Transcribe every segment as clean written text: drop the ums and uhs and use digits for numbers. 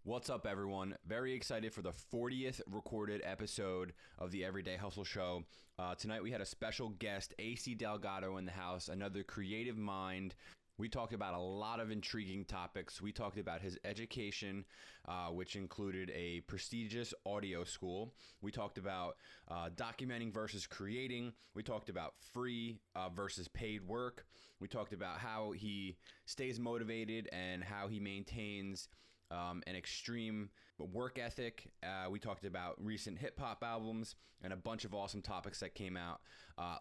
What's up, everyone? Very excited for the 40th recorded episode of the Everyday Hustle Show. Tonight we had a special guest, AC Delgado, in the house, another creative mind. We talked about a lot of intriguing topics. We talked about his education, which included a prestigious audio school. We talked about documenting versus creating. We talked about free versus paid work. We talked about how he stays motivated and how he maintains an extreme work ethic. We talked about recent hip-hop albums and a bunch of awesome topics that came out.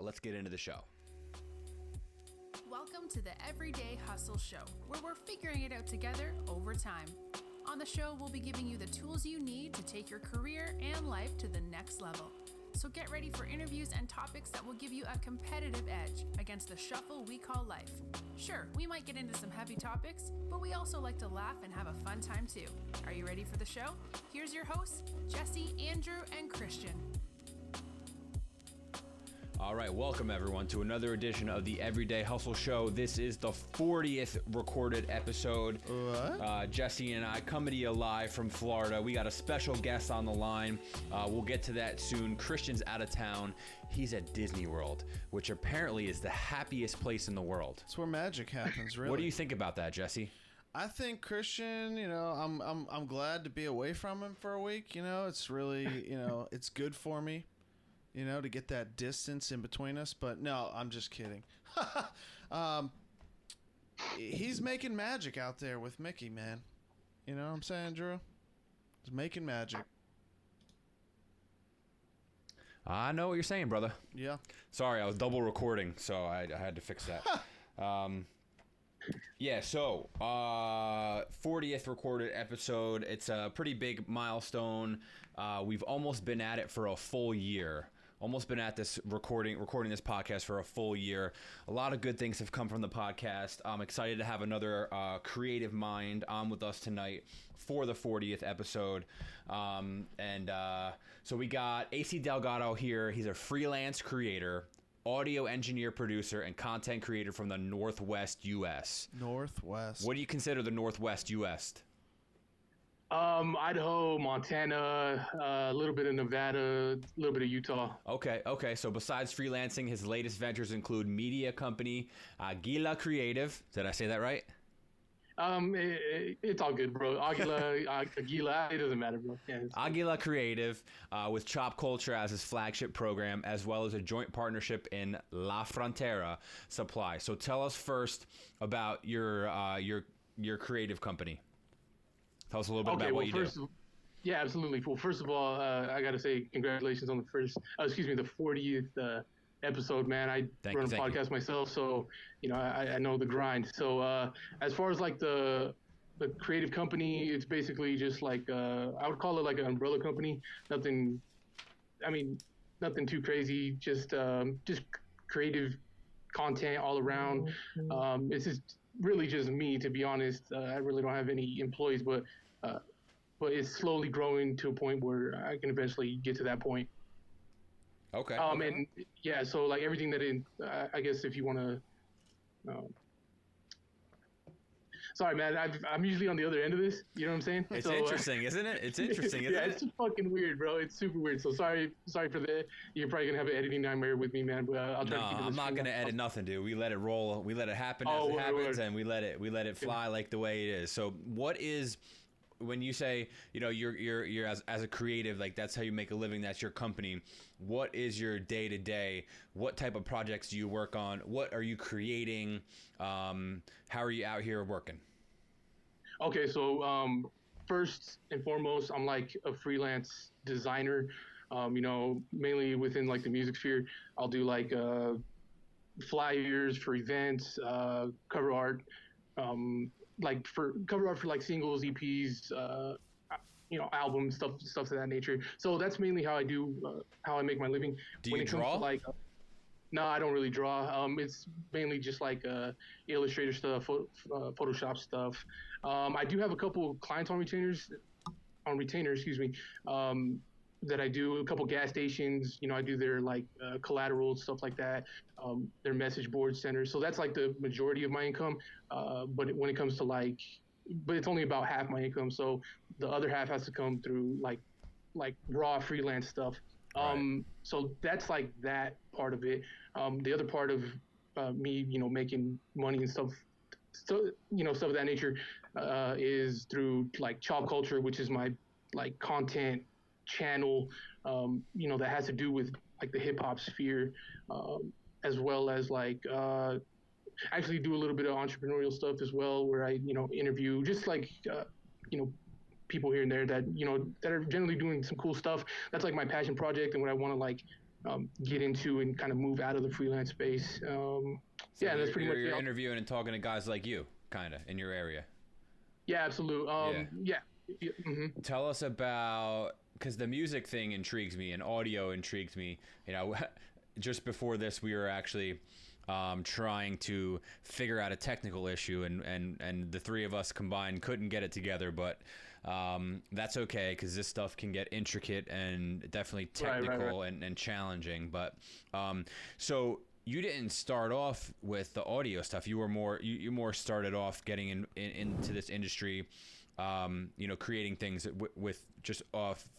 Let's get into the show. Welcome to the Everyday Hustle Show, where we're figuring it out together over time. On the show, we'll be giving you the tools you need to take your career and life to the next level. So get ready for interviews and topics that will give you a competitive edge against the shuffle we call life. Sure, we might get into some heavy topics, but we also like to laugh and have a fun time too. Are you ready for the show? Here's your hosts, Jesse, Andrew, and Christian. All right, welcome everyone to another edition of the Everyday Hustle Show. This is the 40th recorded episode. Jesse and I coming to you live from Florida. We got a special guest on the line. We'll get to that soon. Christian's out of town. He's at Disney World, which apparently is the happiest place in the world. It's where magic happens, really. What do you think about that, Jesse? I think Christian, I'm glad to be away from him for a week. It's really, it's good for me. To get that distance in between us. But no, I'm just kidding. He's making magic out there with Mickey, man. You know what I'm saying, Drew? He's making magic. I know what you're saying, brother. Yeah. Sorry, I was double recording, so I had to fix that. Yeah, so 40th recorded episode. It's a pretty big milestone. We've almost been at it for a full year. Almost been at this recording this podcast for a full year. A lot of good things have come from the podcast. I'm excited to have another creative mind on with us tonight for the 40th episode. So we got AC Delgado here. He's a freelance creator, audio engineer, producer, and content creator from the Northwest U.S. Northwest. What do you consider the Northwest U.S.? Idaho, Montana, a little bit of Nevada, a little bit of Utah. Okay. So besides freelancing, his latest ventures include media company Aguila Creative. Did I say that right? It's all good, bro. Aguila, it doesn't matter, bro. Yeah, Aguila Creative, with Chop Culture as his flagship program, as well as a joint partnership in La Frontera Supply. So tell us first about your creative company. Tell us a little bit about what you do. Yeah, absolutely. Well, first of all, I got to say congratulations on the 40th episode, man. I run a podcast myself, so I know the grind. So as far as like the creative company, it's basically just like I would call it like an umbrella company. Nothing too crazy. Just creative content all around. It's just really just me, to be honest. I really don't have any employees, but it's slowly growing to a point where I can eventually get to that point. Okay. And yeah, so like everything that I guess if you want to. Sorry, man. I'm usually on the other end of this. You know what I'm saying? It's interesting, isn't it? It's interesting, isn't it? It's fucking weird, bro. It's super weird. So sorry for that. You're probably gonna have an editing nightmare with me, man. But I'll try to keep it. I'm not gonna edit nothing, dude. We let it roll. We let it happen as it happens, and we let it fly like the way it is. So what is? When you say, you're as a creative, like that's how you make a living, that's your company. What is your day to day? What type of projects do you work on? What are you creating? How are you out here working? Okay, so first and foremost, I'm like a freelance designer. Mainly within like the music sphere. I'll do like flyers for events, cover art. Like for cover art for like singles, EPs, albums, stuff of that nature. So that's mainly how I do, how I make my living. Do you draw? No, I don't really draw. It's mainly just like Illustrator stuff, Photoshop stuff. I do have a couple clients on retainer, excuse me, that I do. A couple gas stations, I do their like collateral stuff like that, their message board centers. So that's like the majority of my income. But when it comes to like but it's only about half my income. So the other half has to come through like raw freelance stuff. Right. So that's like that part of it. The other part of me, making money and stuff, so stuff of that nature, is through like Chop Culture, which is my like content channel, that has to do with like the hip hop sphere, as well as like actually do a little bit of entrepreneurial stuff as well, where I interview just like people here and there that that are generally doing some cool stuff. That's like my passion project and what I want to like get into and kind of move out of the freelance space. Yeah, that's pretty much you're interviewing and talking to guys like you, kind of in your area. Yeah, absolutely. Yeah. Mm-hmm. Tell us about, because the music thing intrigues me and audio intrigues me. Just before this, we were actually trying to figure out a technical issue, and the three of us combined couldn't get it together, but that's okay, because this stuff can get intricate and definitely technical. Right. And challenging. But so you didn't start off with the audio stuff. You were more started off getting into this industry, creating things with just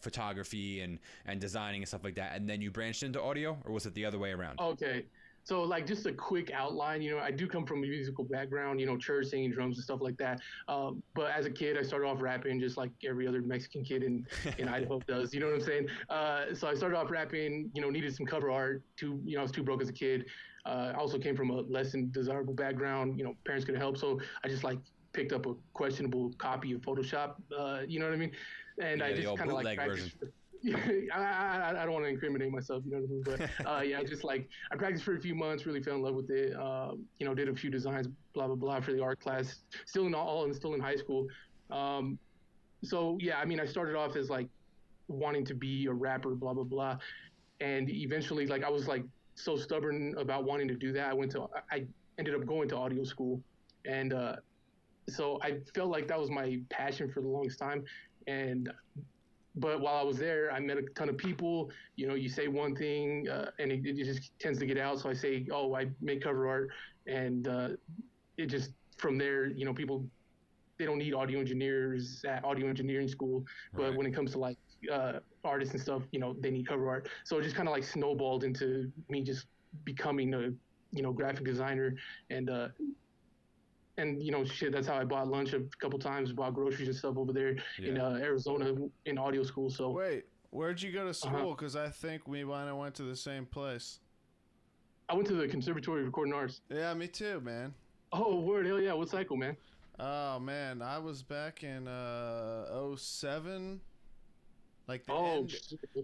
photography and designing and stuff like that, and then you branched into audio, or was it the other way around? Okay. So like just a quick outline, I do come from a musical background, church, singing drums and stuff like that. But as a kid, I started off rapping just like every other Mexican kid in Idaho does. You know what I'm saying? So I started off rapping, needed some cover art. I was too broke as a kid. I also came from a less than desirable background. Parents couldn't help. So I just like picked up a questionable copy of Photoshop. You know what I mean? And I just kind of like practiced. I don't want to incriminate myself, you know what I mean? But I practiced for a few months, really fell in love with it. Did a few designs, blah blah blah, for the art class. Still in high school. So yeah, I mean, I started off as like wanting to be a rapper, blah blah blah, and eventually, like I was like so stubborn about wanting to do that. I ended up going to audio school, and so I felt like that was my passion for the longest time, But while I was there, I met a ton of people. You say one thing, and it just tends to get out. So I say, oh, I make cover art, and it just from there, people, they don't need audio engineers at audio engineering school, but right. When it comes to like artists and stuff, they need cover art. So it just kind of like snowballed into me just becoming a graphic designer, and that's how I bought lunch a couple times, bought groceries and stuff over there in Arizona in audio school. So wait, where'd you go to school? Because I think we might have went to the same place. I went to the Conservatory of Recording Arts. Yeah, me too, man. Oh, word, hell yeah! What cycle, man? Oh man, I was back in 07. Like the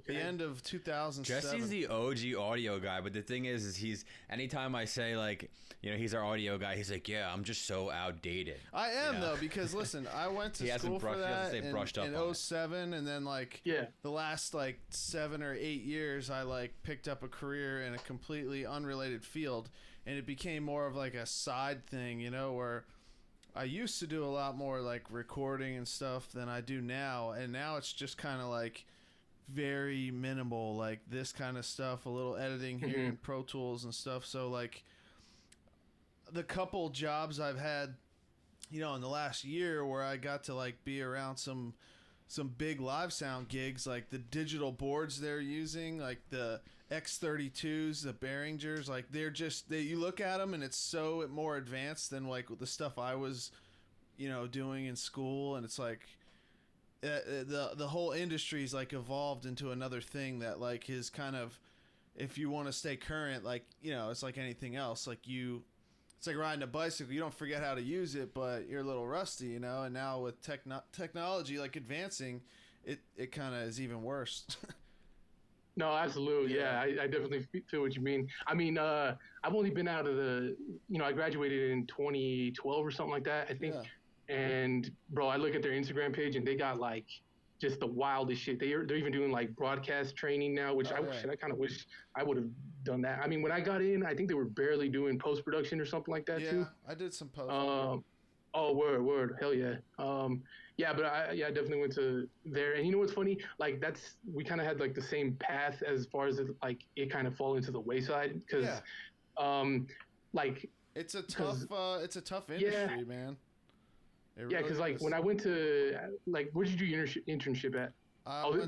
end of 2007. Jesse's the OG audio guy, but the thing is he's, anytime I say like, he's our audio guy, he's like, yeah, I'm just so outdated. I am though, because listen, I went to school for that in 07, and then like the last like 7 or 8 years, I like picked up a career in a completely unrelated field, and it became more of like a side thing, where I used to do a lot more like recording and stuff than I do now, and now it's just kind of like very minimal, like this kind of stuff, a little editing here in Pro Tools and stuff. So like the couple jobs I've had, in the last year where I got to like be around some big live sound gigs, like the digital boards they're using, like the X32s, the Behringers, like you look at them and it's so more advanced than like the stuff I was, doing in school, and it's like the whole industry's like evolved into another thing that like is kind of, if you want to stay current, like it's like anything else, like it's like riding a bicycle. You don't forget how to use it, but you're a little rusty, and now with technology like advancing, it kind of is even worse. No, absolutely. Yeah, I definitely feel what you mean. I mean, I've only been out of I graduated in 2012 or something like that, I think. Yeah. And bro, I look at their Instagram page and they got like just the wildest shit. They're even doing like broadcast training now, which I kind of wish I would have done that. I mean, when I got in, I think they were barely doing post-production or something like that too. Yeah, I did some post. Oh, word, hell yeah. Yeah, but I definitely went to there. And you know what's funny? Like we kind of had like the same path as far as it kind of fall into the wayside, because like it's a tough industry, man. Yeah, because like when I went to like, where did you do your internship at?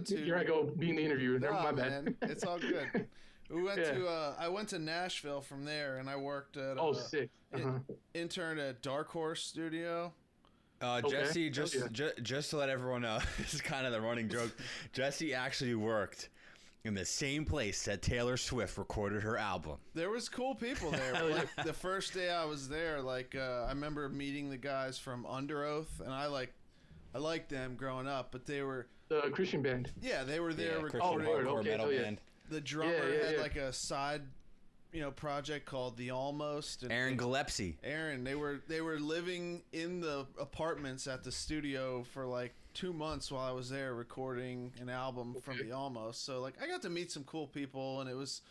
Here I go being the interviewer. My bad. Man, it's all good. We went to I went to Nashville from there, and I worked at sick. intern at Dark Horse Studio. Jesse, just to let everyone know, this is kind of the running joke. Jesse actually worked in the same place that Taylor Swift recorded her album. There was cool people there. Like the first day I was there, like I remember meeting the guys from Under Oath, and I liked them growing up, but they were the Christian band. Yeah, they were there recording. Metal band. The drummer had like a side, project called The Almost. And Aaron Gillespie. Aaron, they were living in the apartments at the studio for like 2 months while I was there recording an album from The Almost. So like I got to meet some cool people, and it was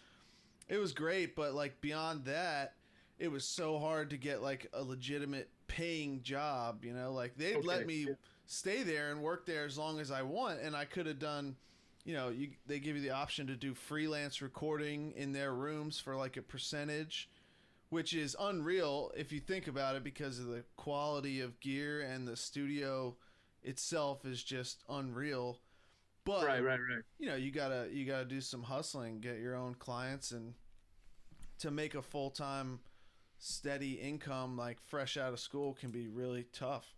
great. But like beyond that, it was so hard to get like a legitimate paying job. Like they'd let me stay there and work there as long as I want, and I could have done. They give you the option to do freelance recording in their rooms for like a percentage, which is unreal if you think about it, because of the quality of gear, and the studio itself is just unreal. But right. You gotta do some hustling, get your own clients, and to make a full-time steady income like fresh out of school can be really tough.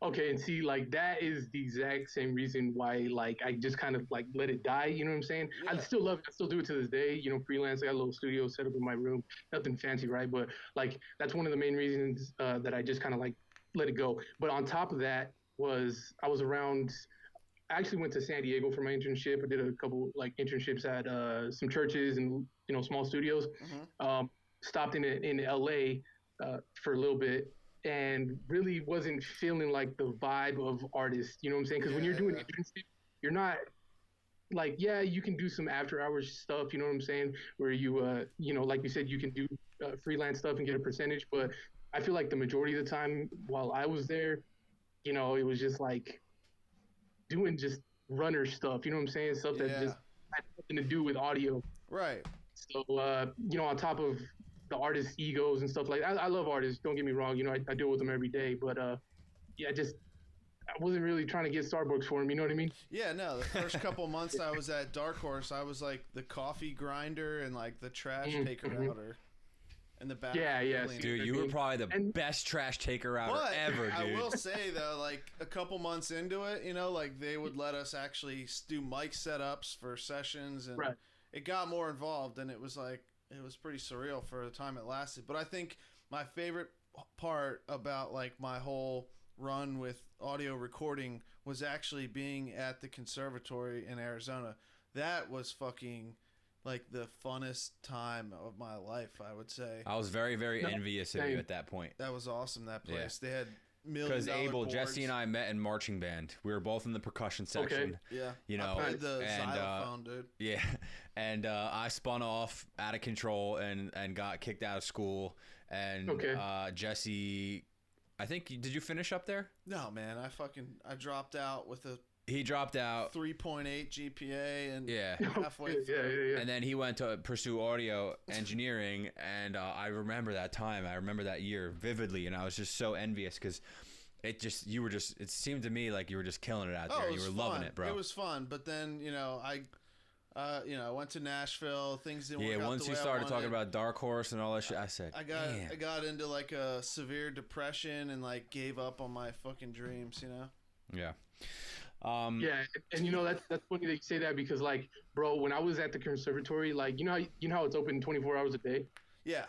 Okay, and see, like, that is the exact same reason why, like, I just kind of, like, let it die, you know what I'm saying? Yeah. I still love it. I still do it to this day, freelance. I got a little studio set up in my room. Nothing fancy, right? But, like, that's one of the main reasons that I just kind of, like, let it go. But on top of that I actually went to San Diego for my internship. I did a couple, like, internships at some churches and, small studios. Mm-hmm. Stopped in L.A. For a little bit. And really wasn't feeling like the vibe of artists, you know what I'm saying? Because when you're doing internship, you're not like, you can do some after hours stuff, you know what I'm saying? Where you, like you said, you can do freelance stuff and get a percentage. But I feel like the majority of the time while I was there, it was just like doing just runner stuff, you know what I'm saying? Stuff that just had nothing to do with audio. Right. So, on top of the artists' egos and stuff like that. I love artists, don't get me wrong, I deal with them every day, but I wasn't really trying to get Starbucks for them, you know what I mean? Yeah, no, the first couple months I was at Dark Horse, I was like the coffee grinder and like the trash taker outer in the back. Yeah. Dude, you were probably the best trash taker outer ever, dude. I will say though, like a couple months into it, like they would let us actually do mic setups for sessions, and it got more involved, and it was pretty surreal for the time it lasted. But I think my favorite part about like my whole run with audio recording was actually being at the conservatory in Arizona. That was fucking like the funnest time of my life, I would say. I was very, very envious of you at that point. That was awesome, that place. Yeah. They had because Abel, boards. Jesse, and I met in marching band. We were both in the percussion section. Okay. Yeah. I played the xylophone, dude. Yeah, and I spun off out of control and got kicked out of school. And Jesse, I think, did you finish up there? No, man. I dropped out with a. He dropped out 3.8 GPA and halfway through. Yeah. And then he went to pursue audio engineering, and I remember that time. I remember that year vividly, and I was just so envious because it seemed to me like you were just killing it out there. You were loving it, bro. It was fun, but then I went to Nashville. Things didn't work out. Yeah, once you started talking about Dark Horse and all that shit, I said, I got into like a severe depression and like gave up on my fucking dreams. Yeah. And that's funny that you say that because like, bro, when I was at the conservatory, like, you know how it's open 24 hours a day? Yeah.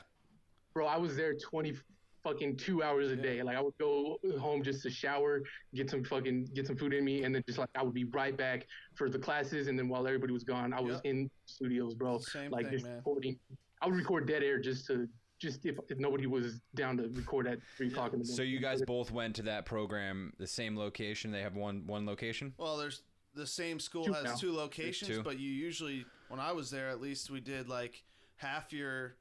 Bro, I was there 2 hours a day. Like I would go home just to shower, get some food in me, and then just like I would be right back for the classes, and then while everybody was gone, I was in studios, bro. Same like thing, just man. recording. I would record dead air just if nobody was down to record at 3 o'clock in the morning. So you guys both went to that program, the same location? They have one location? Well, there's the same school has 2 locations, but you usually, when I was there, at least we did like half your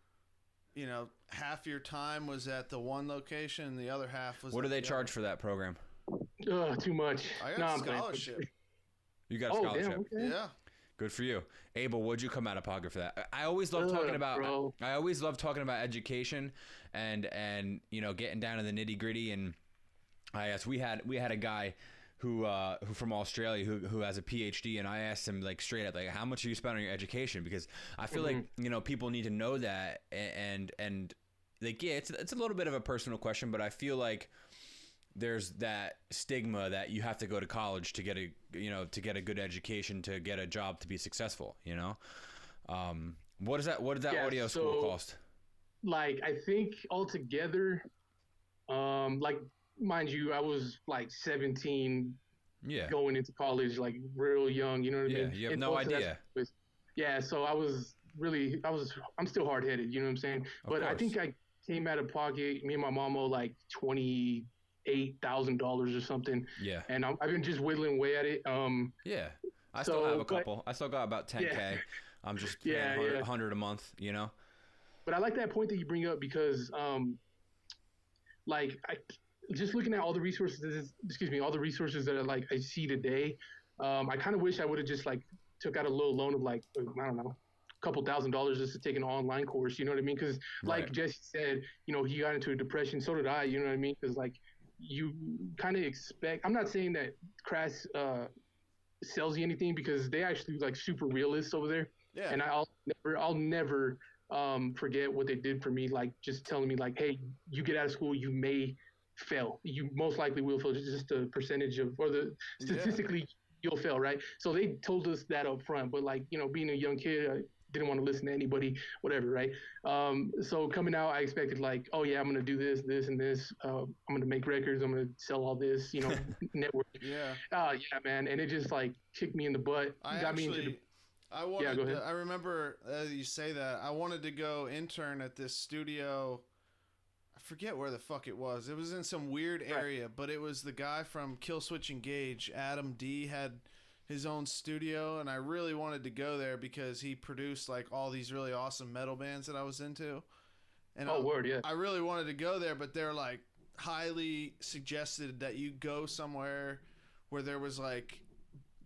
time was at the one location, and the other half was. What do they charge for that program? Too much. I got a scholarship. You got a scholarship? Damn, okay. Yeah. Good for you. Abel, would you come out of pocket for that? I always love talking about education and getting down to the nitty-gritty, and Yes, we had a guy who from Australia who has a PhD, and I asked him like straight up, like, how much are you spending on your education? Because I feel like, you know, people need to know that, and like, yeah, it's a little bit of a personal question, but I feel like there's that stigma that you have to go to college to get a good education, to get a job, to be successful, you know. What did that audio school cost? Like, I think altogether, like, mind you, I was like 17, going into college, like real young, you know what I mean? You have no idea. So I'm still hard headed, you know what I'm saying? But I think I came out of pocket, me and my mom owe like $28,000 or something. Yeah. And I've been just whittling away at it. I still have a couple. I still got about 10K. Yeah. I'm just paying 100 a month, you know? But I like that point that you bring up because, just looking at all the resources that I see today, I kind of wish I would have just like took out a little loan of like, I don't know, a couple $1,000s just to take an online course, you know what I mean? Because like Jesse said, you know, he got into a depression, so did I, you know what I mean? Because like you kind of expect, I'm not saying that Crass sells you anything, because they actually like super realists over there. Yeah. And I'll never forget what they did for me, like just telling me like, hey, you get out of school, you may fail. You most likely will fail, just a percentage of, or the statistically you'll fail, right? So they told us that up front, but like, you know, being a young kid, I didn't want to listen to anybody, whatever, right? So coming out, I expected like, oh yeah, I'm going to do this, this, and this. I'm going to make records. I'm going to sell all this, you know, network. Yeah, man. And it just like kicked me in the butt. I remember you say that. I wanted to go intern at this studio. I forget where the fuck it was. It was in some weird area, but it was the guy from Kill Switch Engage, Adam D, had his own studio, and I really wanted to go there because he produced like all these really awesome metal bands that I was into. And I really wanted to go there, but they're like highly suggested that you go somewhere where there was like,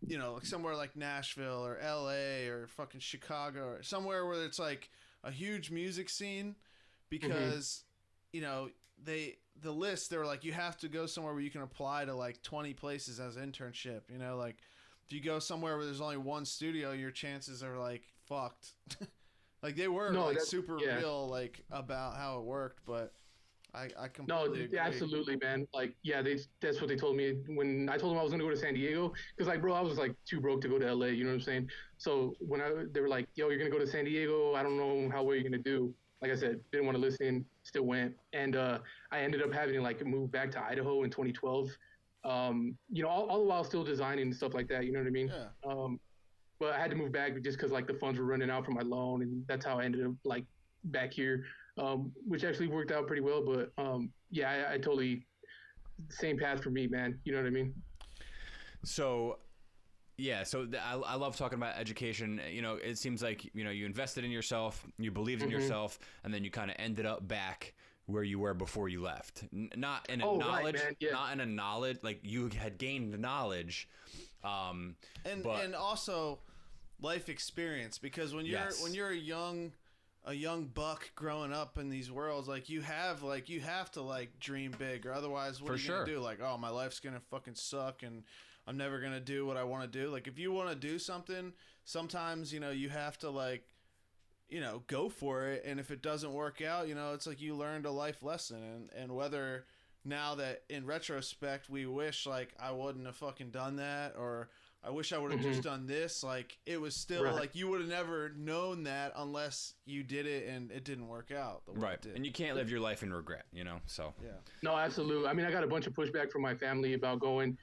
you know, like somewhere like Nashville or LA or fucking Chicago or somewhere where it's like a huge music scene, because you know, they were like, you have to go somewhere where you can apply to like 20 places as internship, you know, like if you go somewhere where there's only one studio, your chances are like fucked. Like they were super real, like about how it worked, but I completely agree. Absolutely, man. Like, that's what they told me when I told them I was going to go to San Diego. Because, like, bro, I was, like, too broke to go to LA, you know what I'm saying? So when they were like, yo, you're going to go to San Diego, I don't know how well you're going to do. Like I said, didn't want to listen, still went. And I ended up having to, like, move back to Idaho in 2012. You know, all the while still designing and stuff like that, you know what I mean? Yeah. But I had to move back just because, like, the funds were running out for my loan. And that's how I ended up, like, back here. Which actually worked out pretty well, but I totally same path for me, man. You know what I mean? So, I love talking about education. You know, it seems like, you know, you invested in yourself, you believed in yourself, and then you kind of ended up back where you were before you left. Not in a knowledge, not in a knowledge, like you had gained knowledge, and also life experience, because when you're a young buck growing up in these worlds, like you have to like dream big, or otherwise what are you gonna do? Like, oh, my life's gonna fucking suck and I'm never gonna do what I want to do. Like, if you want to do something, sometimes, you know, you have to, like, you know, go for it, and if it doesn't work out, you know, it's like you learned a life lesson. And whether now that in retrospect we wish like I wouldn't have fucking done that, or I wish I would have just done this, like, it was still like you would have never known that unless you did it and it didn't work out the way it did. And you can't live your life in regret, you know. So no, absolutely. I mean, I got a bunch of pushback from my family about going,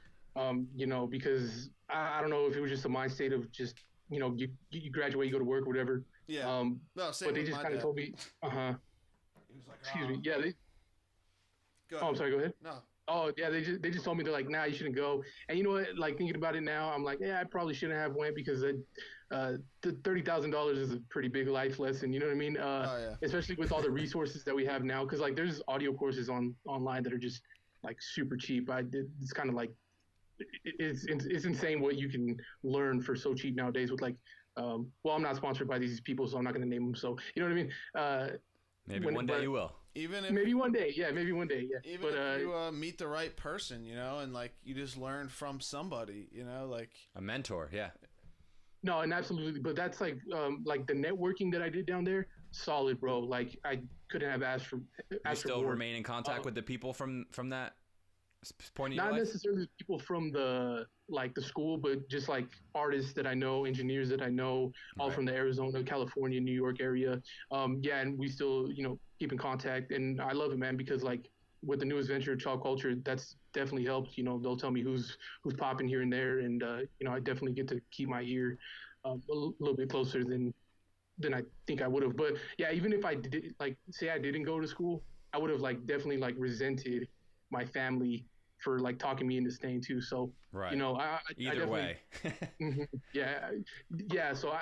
you know, because I don't know if it was just a mind state of just, you know, you graduate, you go to work, whatever. Yeah. No, same. But they just kind of told me, He was like, excuse me. Yeah. Go ahead. I'm sorry. Go ahead. No. Oh yeah, they just told me, they're like, nah, you shouldn't go. And you know what? Like, thinking about it now, I'm like, yeah, I probably shouldn't have went, because the $30,000 is a pretty big life lesson. You know what I mean? Especially with all the resources that we have now, because like there's audio courses online that are just like super cheap. It's kind of like it's insane what you can learn for so cheap nowadays with like. Well, I'm not sponsored by these people, so I'm not going to name them. So you know what I mean? Maybe one day you will. Even if maybe one day, yeah. Even if you meet the right person, and like you just learn from somebody, like a mentor, yeah. No, and absolutely, but that's like the networking that I did down there, solid, bro. Like I couldn't have asked for. You still remain in contact with the people from that point in your life? Not necessarily people from the school, but just like artists that I know, engineers that I know, all from the Arizona, California, New York area. Yeah, and we still, keep in contact, and I love it, man, because like with the newest venture, Chalk Culture, that's definitely helped. They'll tell me who's popping here and there, and I definitely get to keep my ear a little bit closer than I think I would have. But yeah, even if I did, like, say I didn't go to school, I would have definitely resented my family for talking me into staying too. So right. I either way. yeah. So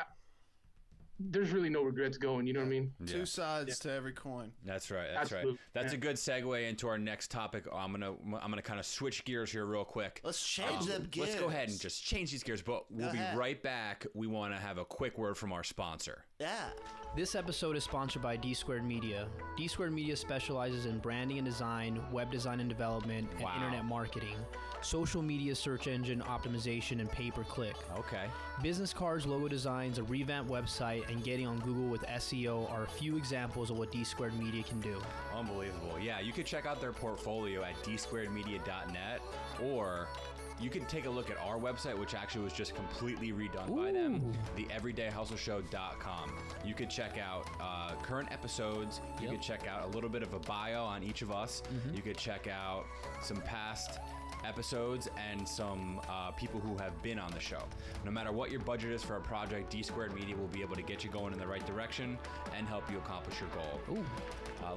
there's really no regrets going. You know what I mean? Yeah. Two sides to every coin. That's right. Absolutely. That's a good segue into our next topic. I'm gonna kind of switch gears here real quick. Let's change them gears. Let's go ahead and just change these gears. But we'll be right back. We want to have a quick word from our sponsor. Yeah. This episode is sponsored by D Squared Media. D Squared Media specializes in branding and design, web design and development, and internet marketing, social media search engine optimization, and pay-per-click. Okay. Business cards, logo designs, a revamped website, and getting on Google with SEO are a few examples of what D Squared Media can do. Unbelievable. Yeah, you can check out their portfolio at dsquaredmedia.net, or you can take a look at our website, which actually was just completely redone by them, theeverydayhustleshow.com. You could check out current episodes. You could check out a little bit of a bio on each of us. You could check out some past episodes and some people who have been on the show. No matter what your budget is for a project, D Squared Media will be able to get you going in the right direction and help you accomplish your goal.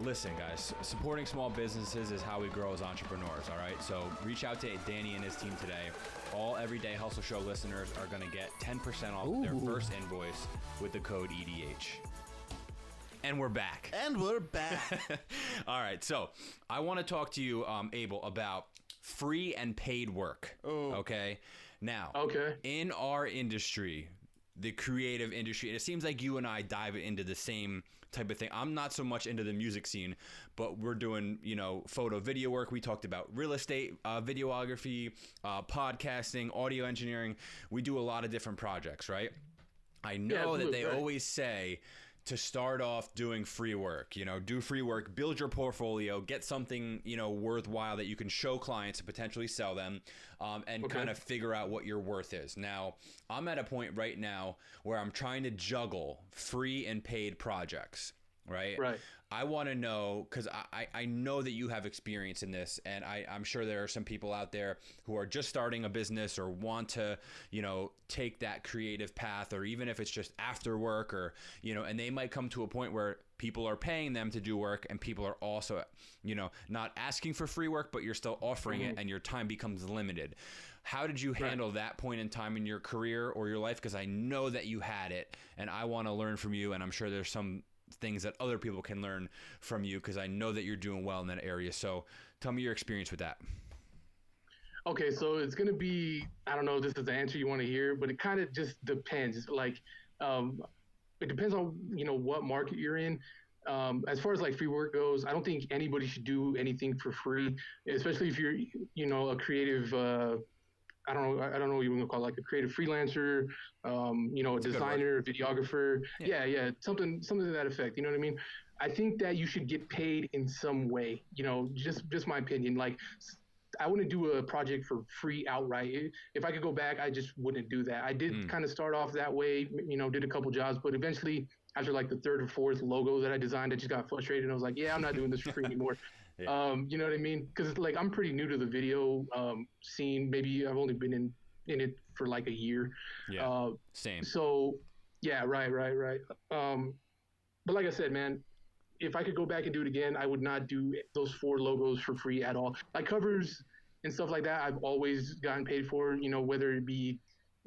Listen, guys, supporting small businesses is how we grow as entrepreneurs, all right? So reach out to Danny and his team today. All Everyday Hustle Show listeners are going to get 10% off their first invoice with the code EDH. And we're back. All right, so I want to talk to you, Abel, about free and paid work. Okay? Now, in our industry, the creative industry, it seems like you and I dive into the same type of thing. I'm not so much into the music scene, but we're doing, photo video work. We talked about real estate, videography, podcasting, audio engineering. We do a lot of different projects, right? I know that they always say to start off doing free work, do free work, build your portfolio, get something, worthwhile that you can show clients and potentially sell them, and kind of figure out what your worth is. Now, I'm at a point right now where I'm trying to juggle free and paid projects, right? Right. I want to know, because I know that you have experience in this, and I'm sure there are some people out there who are just starting a business or want to, take that creative path, or even if it's just after work, or, and they might come to a point where people are paying them to do work, and people are also, not asking for free work, but you're still offering it, and your time becomes limited. How did you handle that point in time in your career or your life? Because I know that you had it, and I want to learn from you, and I'm sure there's some things that other people can learn from you, because I know that you're doing well in that area. So tell me your experience with that. Okay, so it's going to be, I don't know if this is the answer you want to hear, but it kind of just depends. It depends on, what market you're in. As far as free work goes, I don't think anybody should do anything for free, especially if you're, a creative, I don't know what you want to call it, a creative freelancer, a designer, a videographer. Yeah. Something to that effect. You know what I mean? I think that you should get paid in some way, just my opinion. I wouldn't do a project for free outright. If I could go back, I just wouldn't do that. I did kind of start off that way, did a couple jobs, but eventually after the third or fourth logo that I designed, I just got frustrated, and I was like, I'm not doing this for free anymore. Yeah. You know what I mean? Because I'm pretty new to the video scene. Maybe I've only been in it for a year. Yeah. Same. So yeah, right. But like I said, man, if I could go back and do it again, I would not do those 4 logos for free at all. Covers and stuff like that, I've always gotten paid for. Whether it be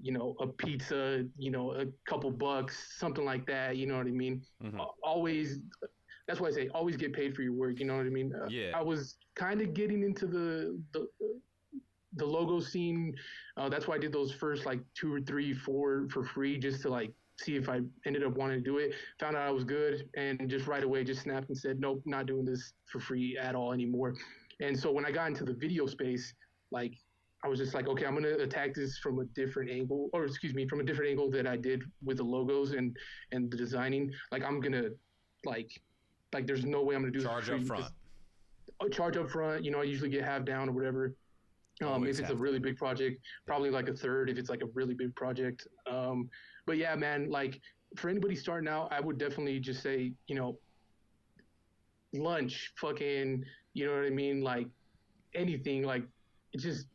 a pizza, a couple bucks, something like that. You know what I mean? Always. That's why I say always get paid for your work. You know what I mean? I was kind of getting into the logo scene. That's why I did those first 2 or 3, 4 for free, just to see if I ended up wanting to do it. Found out I was good, and just right away just snapped and said, nope, not doing this for free at all anymore. And so when I got into the video space, like I was just like, okay, I'm gonna attack this from a different angle, from a different angle that I did with the logos and the designing. Like I'm gonna like there's no way I'm gonna do charge up front. Charge up front. I usually get half down or whatever. If it's a really big project, probably like a third if it's like a really big project. But yeah, man, like for anybody starting out, I would definitely just say, lunch, fucking, you know what I mean? Like anything, like just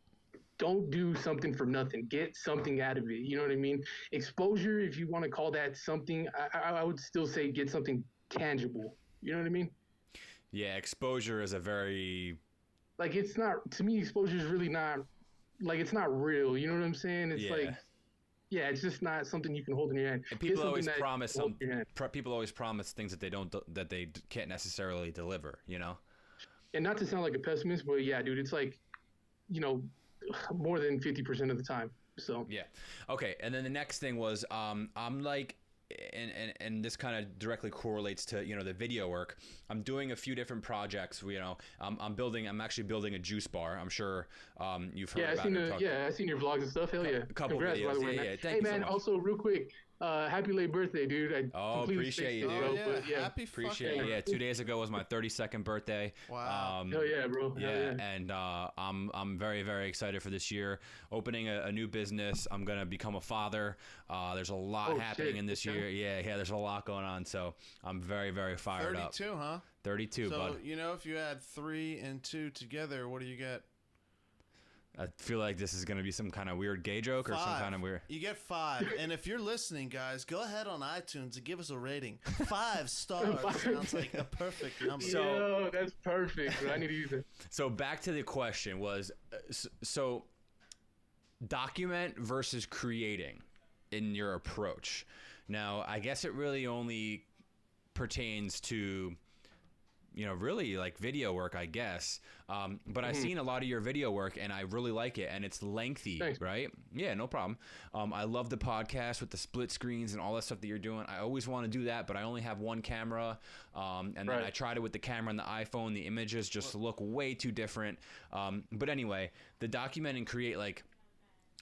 don't do something for nothing. Get something out of it. You know what I mean? Exposure, if you want to call that something, I would still say get something tangible. You know what I mean? Yeah, exposure is a very... Like, it's not, to me, exposure is really not, like, it's not real. You know what I'm saying? It's like, yeah, it's just not something you can hold in your hand. And people always promise people always promise things that they can't necessarily deliver, And not to sound like a pessimist, but yeah, dude, it's like, more than 50% of the time. So yeah, okay. And then the next thing was I'm like, and this kind of directly correlates to the video work. I'm doing a few different projects. I'm actually building a juice bar. I'm sure you've heard about it. I've seen your vlogs and stuff. Hell yeah, a couple Congrats, videos. By the way, Yeah, hey man, so also real quick, happy late birthday, dude. Appreciate you, dude. Happy appreciate it. Yeah, 2 days ago was my 32nd birthday. Wow. Hell yeah, bro. Yeah, and I'm very, very excited for this year. Opening a new business. I'm gonna become a father. There's a lot happening in this year. Yeah, there's a lot going on. So I'm very, very fired up. 32, huh? 32, so, bud. if you add 3 and 2 together, what do you get? I feel like this is going to be some kind of weird gay joke 5. or some kind of weird... You get 5. And if you're listening, guys, go ahead on iTunes and give us a rating. 5 stars. Sounds like a perfect number. So that's perfect. I need to use it. So back to the question was, so document versus creating in your approach. Now, I guess it really only pertains to... really like video work, I guess. But I've seen a lot of your video work and I really like it, and it's lengthy. Thanks. Right? Yeah, no problem. I love the podcast with the split screens and all that stuff that you're doing. I always want to do that, but I only have one camera. Then I tried it with the camera on the iPhone. The images just look way too different. But anyway, the document and create, like,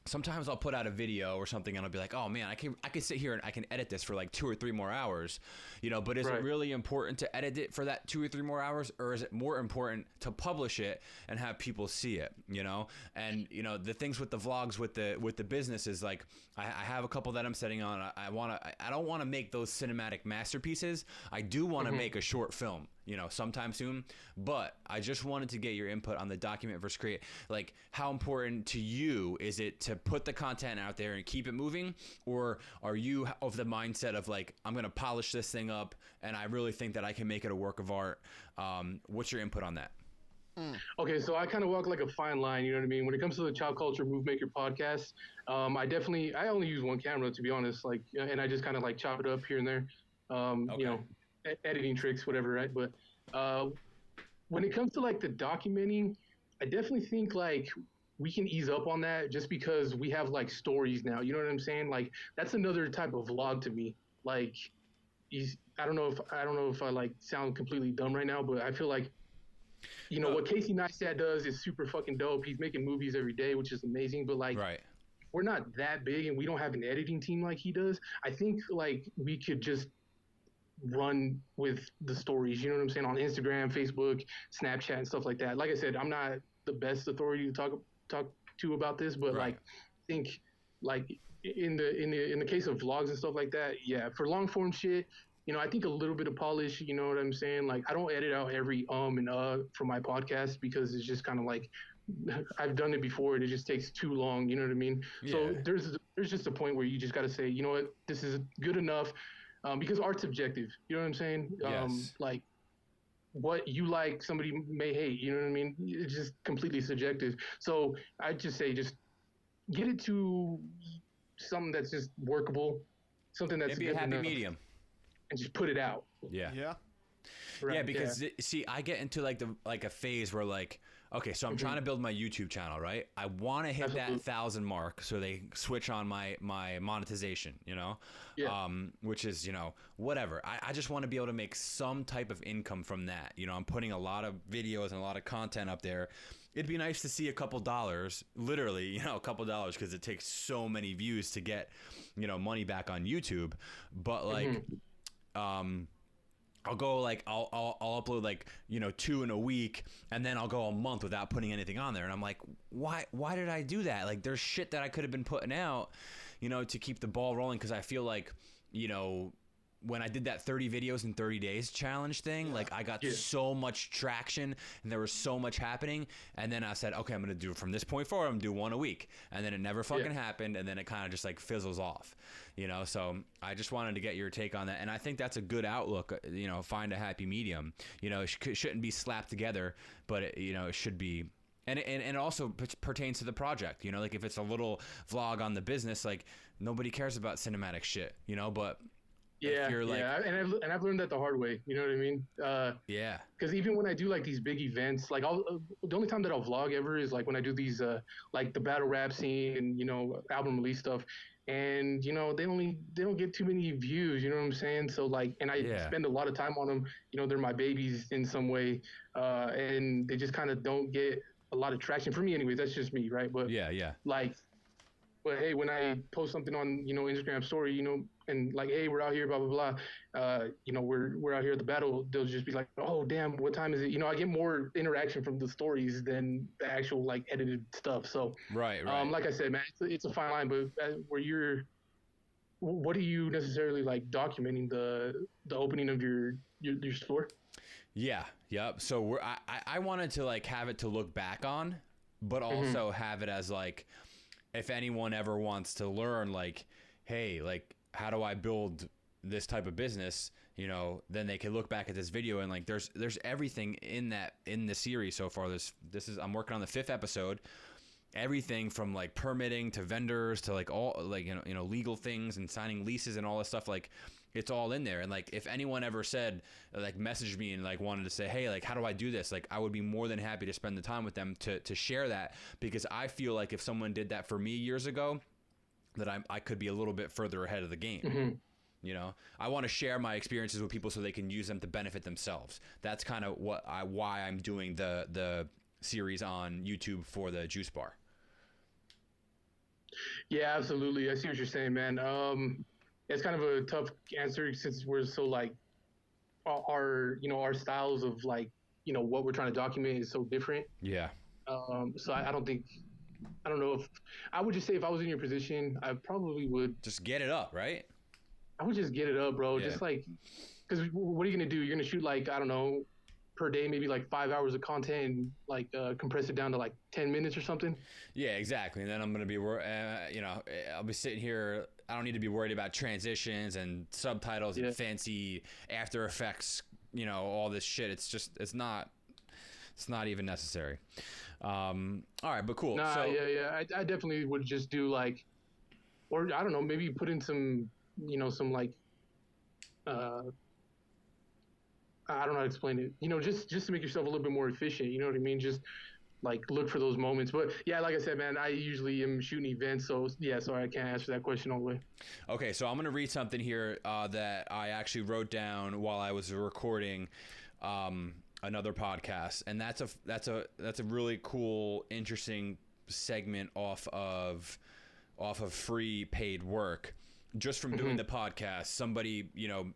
sometimes I'll put out a video or something and I'll be like, oh man, I can sit here and I can edit this for like 2 or 3 more hours, but is it really important to edit it for that 2 or 3 more hours, or is it more important to publish it and have people see it, and the things with the vlogs with the business is like, I have a couple that I'm setting on. I don't want to make those cinematic masterpieces. I do want to make a short film, sometime soon, but I just wanted to get your input on the document versus create. Like, how important to you is it to put the content out there and keep it moving, or are you of the mindset of like, I'm going to polish this thing up and I really think that I can make it a work of art? What's your input on that? Okay, so I kind of walk like a fine line, you know what I mean? When it comes to the Child Culture Move Maker podcast, I only use one camera, to be honest, like, and I just kind of like chop it up here and there, editing tricks, whatever, right? But when it comes to like the documenting, I definitely think like we can ease up on that just because we have like stories now, you know what I'm saying? Like, that's another type of vlog to me. Like, I don't know if I like sound completely dumb right now, but I feel like, what Casey Neistat does is super fucking dope. He's making movies every day, which is amazing. But like, we're not that big and we don't have an editing team like he does. I think like we could just run with the stories, you know what I'm saying, on Instagram, Facebook, Snapchat, and stuff like that. Like I said, I'm not the best authority to talk to about this, but like, I think like in the case of vlogs and stuff like that, yeah, for long form shit, I think a little bit of polish, you know what I'm saying? Like, I don't edit out every and from my podcast because it's just kind of like, I've done it before and it just takes too long, you know what I mean? Yeah. So there's just a point where you just got to say, you know what, this is good enough, because art's subjective, you know what I'm saying? Yes. Like, what you like, somebody may hate, you know what I mean? It's just completely subjective. So I'd just say, just get it to something that's just workable, something that's maybe a happy medium. And just put it out. Yeah. Yeah. Right, yeah, because see, I get into like a phase where like, Okay, so I'm trying to build my YouTube channel, right? I want to hit that 1,000 mark so they switch on my monetization, which is, whatever. I just want to be able to make some type of income from that. I'm putting a lot of videos and a lot of content up there. It'd be nice to see a couple dollars, literally, a couple dollars, because it takes so many views to get, money back on YouTube. But like, I'll go like I'll upload like 2 in a week, and then I'll go a month without putting anything on there, and I'm like, why did I do that? Like, there's shit that I could have been putting out, to keep the ball rolling, because I feel like when I did that 30 videos in 30 days challenge thing, like I got so much traction and there was so much happening, and then I said, okay, I'm gonna do it from this point forward. I'm gonna do 1 a week, and then it never fucking happened, and then it kind of just like fizzles off. So I just wanted to get your take on that. And I think that's a good outlook, find a happy medium. It shouldn't be slapped together, but it should be. And it also pertains to the project, like if it's a little vlog on the business, like nobody cares about cinematic shit, but you're like, and I've learned that the hard way, you know what I mean? Because even when I do like these big events, like the only time that I'll vlog ever is like when I do these like the battle rap scene and album release stuff. And they don't get too many views, you know what I'm saying? So like, and I spend a lot of time on them, they're my babies in some way, and they just kind of don't get a lot of traction for me anyways. That's just me, right? But but hey, when I post something on Instagram story, and like, hey, we're out here, blah blah blah, we're out here at the battle, they'll just be like, oh damn, what time is it? I get more interaction from the stories than the actual like edited stuff. So right. Like I said, man, it's a fine line, but what are you necessarily like documenting the opening of your store? So I wanted to like have it to look back on, but also have it as like, if anyone ever wants to learn, like, hey, like, how do I build this type of business? Then they can look back at this video, and like, there's everything in the series so far. I'm working on the 5th episode. Everything from like permitting to vendors to like all like legal things and signing leases and all this stuff, like it's all in there. And like, if anyone ever said, like, messaged me and like wanted to say, hey, like, how do I do this? Like, I would be more than happy to spend the time with them to share that, because I feel like if someone did that for me years ago, that I could be a little bit further ahead of the game. I want to share my experiences with people so they can use them to benefit themselves. That's kind of why I'm doing the series on YouTube for the juice bar. Yeah, absolutely. I see what you're saying, man. It's kind of a tough answer since we're so like our styles of like what we're trying to document is so different. Yeah. So I don't know if I would just say, if I was in your position, I probably would just get it up, right? I would just get it up, bro. Yeah. Just like, because what are you gonna do? You're gonna shoot like, I don't know, per day, maybe like 5 hours of content, and like compress it down to like 10 minutes or something. Yeah, exactly. And then I'm gonna be I'll be sitting here. I don't need to be worried about transitions and subtitles and fancy After Effects, all this shit. It's not even necessary. All right, but cool. Nah, I definitely would just do like, or I don't know, maybe put in some some like I don't know how to explain it. Just to make yourself a little bit more efficient. You know what I mean? Just like look for those moments. But yeah, like I said, man, I usually am shooting events. So yeah, sorry, I can't answer that question all the way. Okay, so I'm gonna read something here that I actually wrote down while I was recording another podcast, and that's a really cool, interesting segment off of free paid work. Just from doing the podcast, somebody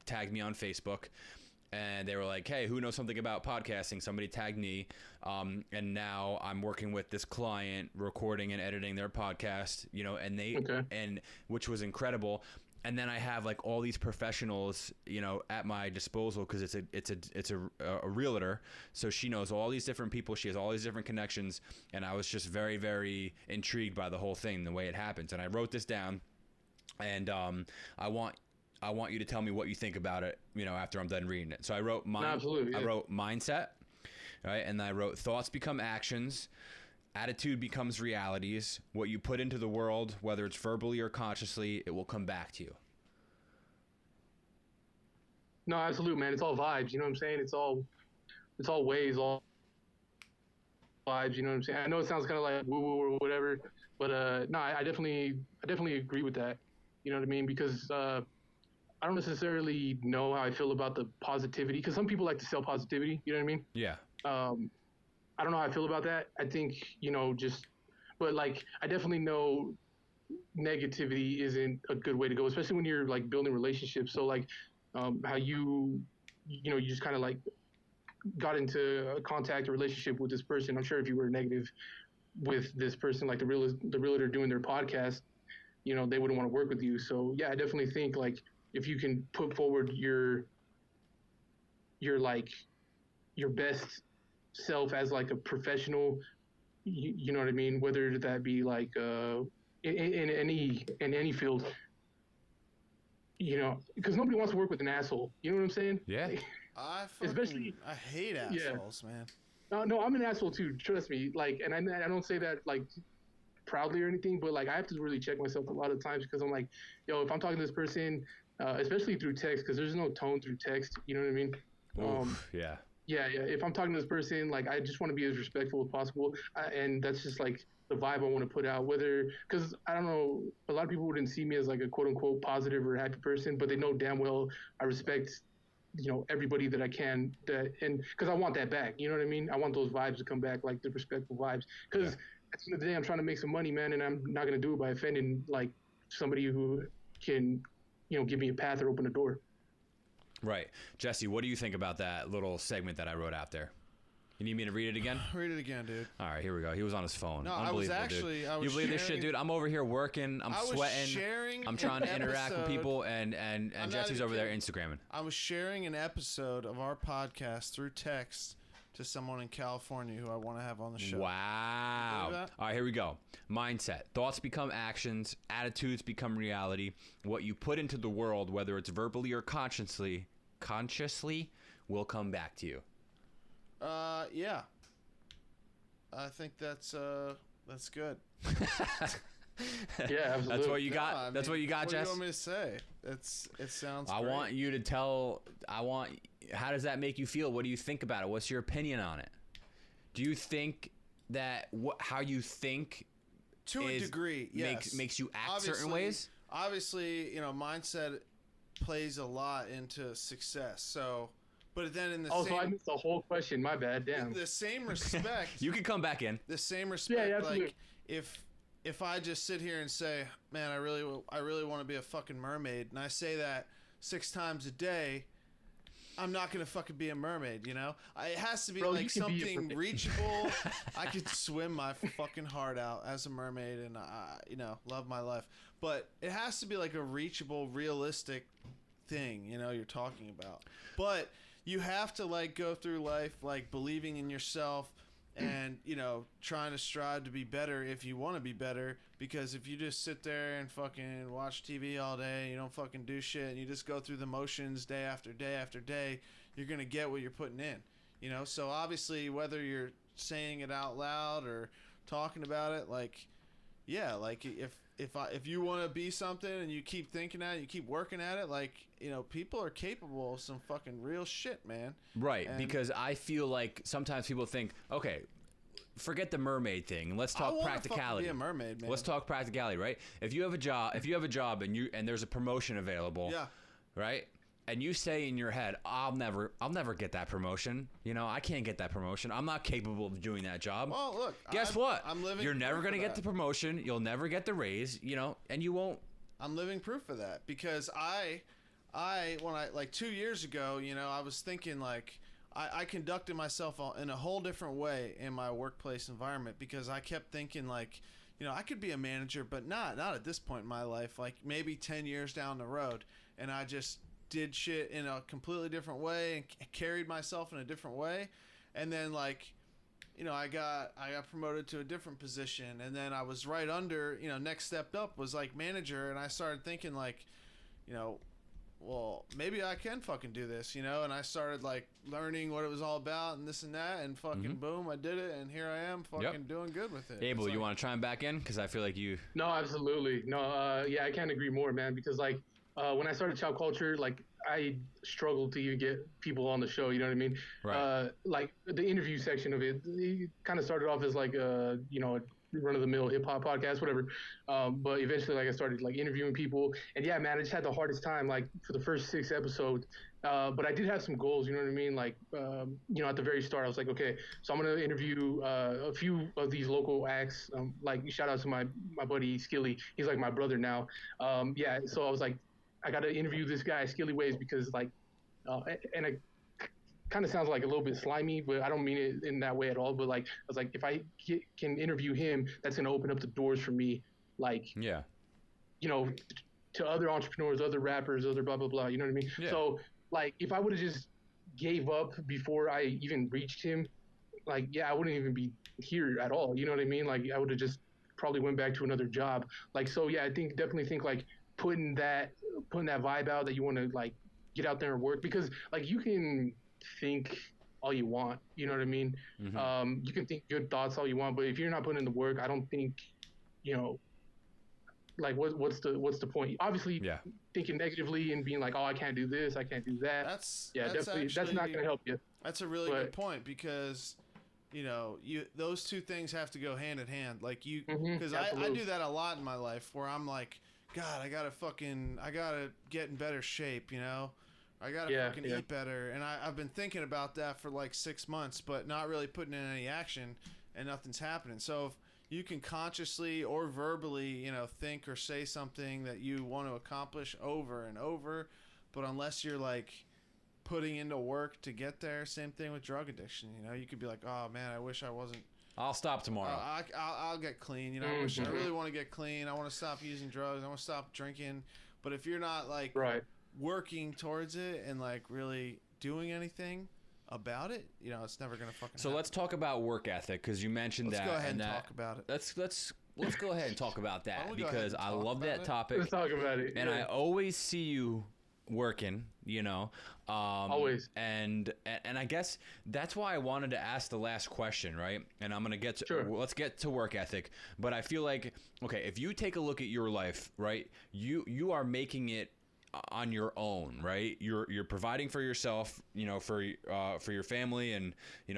tagged me on Facebook. And they were like, hey, who knows something about podcasting? Somebody tagged me. And now I'm working with this client, recording and editing their podcast, and which was incredible. And then I have like all these professionals, at my disposal, because it's a realtor. So she knows all these different people. She has all these different connections. And I was just very, very intrigued by the whole thing, the way it happens. And I wrote this down, and I want you to tell me what you think about it, after I'm done reading it. So I wrote I wrote mindset, right? And I wrote thoughts become actions, attitude becomes realities. What you put into the world, whether it's verbally or consciously, it will come back to you. No, absolutely, man. It's all vibes. You know what I'm saying? It's all ways, all vibes. You know what I'm saying? I know it sounds kind of like woo woo or whatever, but no, I definitely agree with that. You know what I mean? Because I don't necessarily know how I feel about the positivity, because some people like to sell positivity. You know what I mean? Yeah. I don't know how I feel about that. I think, but like, I definitely know negativity isn't a good way to go, especially when you're like building relationships. So like, how you just kind of like got into a contact or relationship with this person. I'm sure if you were negative with this person, like the realtor doing their podcast, they wouldn't want to work with you. So yeah, I definitely think like if you can put forward your best self as like a professional, you know what I mean? Whether that be like in any field, because nobody wants to work with an asshole. You know what I'm saying? Yeah. I hate assholes, man. No, I'm an asshole too. Trust me. Like, and I don't say that like proudly or anything, but like I have to really check myself a lot of times, because I'm like, yo, if I'm talking to this person, especially through text, because there's no tone through text. You know what I mean? Yeah. Yeah. If I'm talking to this person, like I just want to be as respectful as possible, and that's just like the vibe I want to put out. Because I don't know, a lot of people wouldn't see me as like a quote unquote positive or happy person, but they know damn well I respect everybody that I can, and because I want that back. You know what I mean? I want those vibes to come back, like the respectful vibes. Because at the end of the day, I'm trying to make some money, man, and I'm not gonna do it by offending like somebody who can, give me a path or open a door. Right. Jesse, what do you think about that little segment that I wrote out there? You need me to read it again? Read it again, dude. All right, here we go. He was on his phone. No, Unbelievable, dude. You believe this shit, dude? I'm over here working. I'm sweating. I'm trying to interact with people, and Jesse's over there Instagramming. I was sharing an episode of our podcast through text to someone in California who I want to have on the show. Wow. All right, here we go. Mindset. Thoughts become actions. Attitudes become reality. What you put into the world, whether it's verbally or consciously, will come back to you. Yeah. I think that's good. Yeah, absolutely. That's what you got. No, That's what you got, what Jess. What do you want me to say? It sounds. I great. want you to tell. How does that make you feel? What do you think about it? What's your opinion on it? Do you think that how you think to a degree, yes, makes you act certain ways? Obviously, mindset plays a lot into success. So, but then in the same... so I missed the whole question. My bad. Damn. In the same respect... You can come back in. The same respect, like, if I just sit here and say, man, I really want to be a fucking mermaid, and I say that 6 times a day, I'm not going to fucking be a mermaid, It has to be like something reachable. I could swim my fucking heart out as a mermaid and, love my life. But it has to be like a reachable, realistic thing, you're talking about. But you have to like go through life like believing in yourself and trying to strive to be better if you want to be better, because if you just sit there and fucking watch TV all day and you don't fucking do shit and you just go through the motions day after day after day, you're gonna get what you're putting in. So obviously whether you're saying it out loud or talking about it, like if you want to be something and you keep thinking at it, you keep working at it, like, people are capable of some fucking real shit, man. Right, because I feel like sometimes people think, okay, forget the mermaid thing. Let's talk practicality. Be a mermaid, man. Let's talk practicality, right? If you have a job and there's a promotion available, yeah, right? And you say in your head, I'll never get that promotion. I can't get that promotion. I'm not capable of doing that job. Well, look. Guess what? I'm living. You're never going to get the promotion. You'll never get the raise. And you won't. I'm living proof of that, because when I like 2 years ago, I was thinking like I conducted myself in a whole different way in my workplace environment, because I kept thinking like, I could be a manager, but not at this point in my life. Like maybe 10 years down the road, and I just did shit in a completely different way and carried myself in a different way, and then like I got promoted to a different position, and then I was right under next step up was like manager, and I started thinking like well, maybe I can fucking do this, and I started like learning what it was all about and this and that, and fucking boom, I did it, and here I am fucking doing good with it. Abel, you want to chime back in? Because I feel like you... No, absolutely. No, yeah, I can't agree more, man, because like when I started Child Culture, like I struggle to even get people on the show. You know what I mean? Right. Like the interview section of it kind of started off as like a run-of-the-mill hip-hop podcast, whatever. But eventually, like, I started like interviewing people, and yeah, man, I just had the hardest time like for the first 6 episodes. But I did have some goals, you know what I mean? Like, at the very start, I was like, okay, so I'm gonna interview a few of these local acts. Like, shout out to my buddy Skilly. He's like my brother now. So I was like, I got to interview this guy, Skilly Ways, because like, and it kind of sounds like a little bit slimy, but I don't mean it in that way at all. But like, I was like, if I can interview him, that's going to open up the doors for me. Like, yeah, to other entrepreneurs, other rappers, other blah, blah, blah. You know what I mean? Yeah. So like, if I would have just gave up before I even reached him, like, yeah, I wouldn't even be here at all. You know what I mean? Like, I would have just probably went back to another job. Like, so yeah, definitely think like putting that vibe out that you want to like get out there and work, because like you can think all you want, you know what I mean? Mm-hmm. You can think good thoughts all you want, but if you're not putting in the work, I don't think, like what's the point? Obviously, yeah, thinking negatively and being like, oh, I can't do this, I can't do that. That's definitely actually, that's not going to help you. That's a really good point, because those two things have to go hand in hand. Like because I do that a lot in my life, where I'm like, God, I gotta get in better shape, I gotta eat better. And I've been thinking about that for like 6 months, but not really putting in any action, and nothing's happening. So if you can consciously or verbally, think or say something that you want to accomplish over and over, but unless you're like putting into work to get there, same thing with drug addiction. You could be like, oh man, I wish I wasn't. I'll stop tomorrow. I'll get clean. I really want to get clean. I want to stop using drugs. I want to stop drinking. But if you're not like working towards it and like really doing anything about it, it's never gonna fucking. So happen. Let's talk about work ethic, because you mentioned that. Let's go ahead and talk about it. Let's go ahead and talk about that, because I love that topic. Let's talk about it. And I always see you working, always, and I guess that's why I wanted to ask the last question, right? And I'm gonna get to let's get to work ethic, but I feel like, okay, if you take a look at your life, right, you are making it on your own, right? You're providing for yourself, for your family, and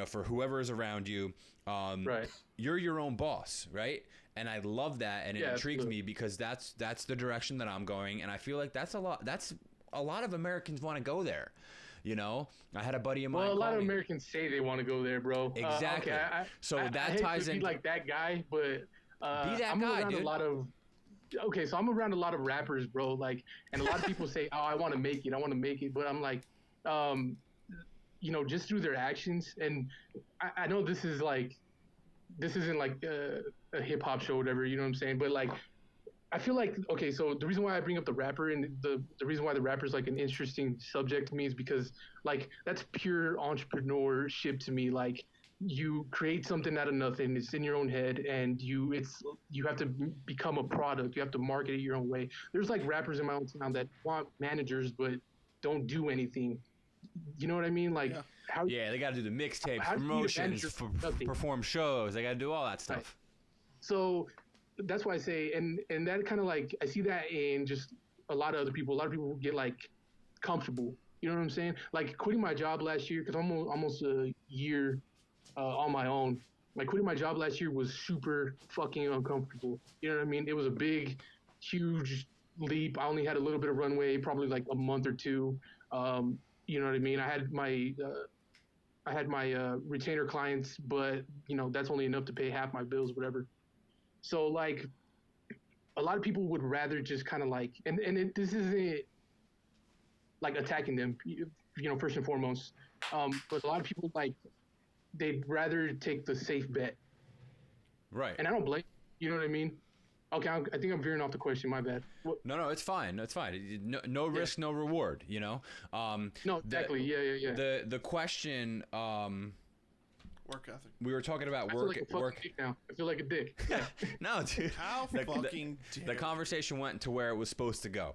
for whoever is around you. Right. You're your own boss, right? And I love that, and it intrigues me, because that's the direction that I'm going, and I feel like that's a lot of Americans want to go there. I had a buddy of mine. Well, a lot of Americans say they want to go there, bro. Exactly. That ties in. Be like that guy, but be that I'm guy, around dude. So I'm around a lot of rappers, bro. Like, and a lot of people say, "Oh, I want to make it," but I'm like, just through their actions. And I know this isn't like a hip hop show or whatever, you know what I'm saying? But like, I feel like, okay, so the reason why I bring up the rapper, and the reason why the rapper is like an interesting subject to me, is because like that's pure entrepreneurship to me. Like, you create something out of nothing. It's in your own head, and you have to become a product. You have to market it your own way. There's like rappers in my own town that want managers but don't do anything. You know what I mean? Like, they got to do the mixtapes, promotions, perform shows. They got to do all that stuff. Right. So that's why I say, and that kind of like, I see that in just a lot of other people. A lot of people get like comfortable. You know what I'm saying? Like quitting my job last year, because I'm almost a year on my own. Like quitting my job last year was super fucking uncomfortable. You know what I mean? It was a big, huge leap. I only had a little bit of runway, probably like a month or two. You know what I mean? I had my retainer clients, but that's only enough to pay half my bills, whatever. So like, a lot of people would rather just kind of like, this isn't like attacking them, first and foremost. But a lot of people like, they'd rather take the safe bet. Right. And I don't blame, you know what I mean? Okay, I think I'm veering off the question. My bad. No, it's fine. It's fine. No risk, no reward. No, exactly. Yeah. The question. Work ethic. We were talking about work. Dick now. I feel like a dick. Yeah. No, dude. How fucking dare. The conversation went to where it was supposed to go.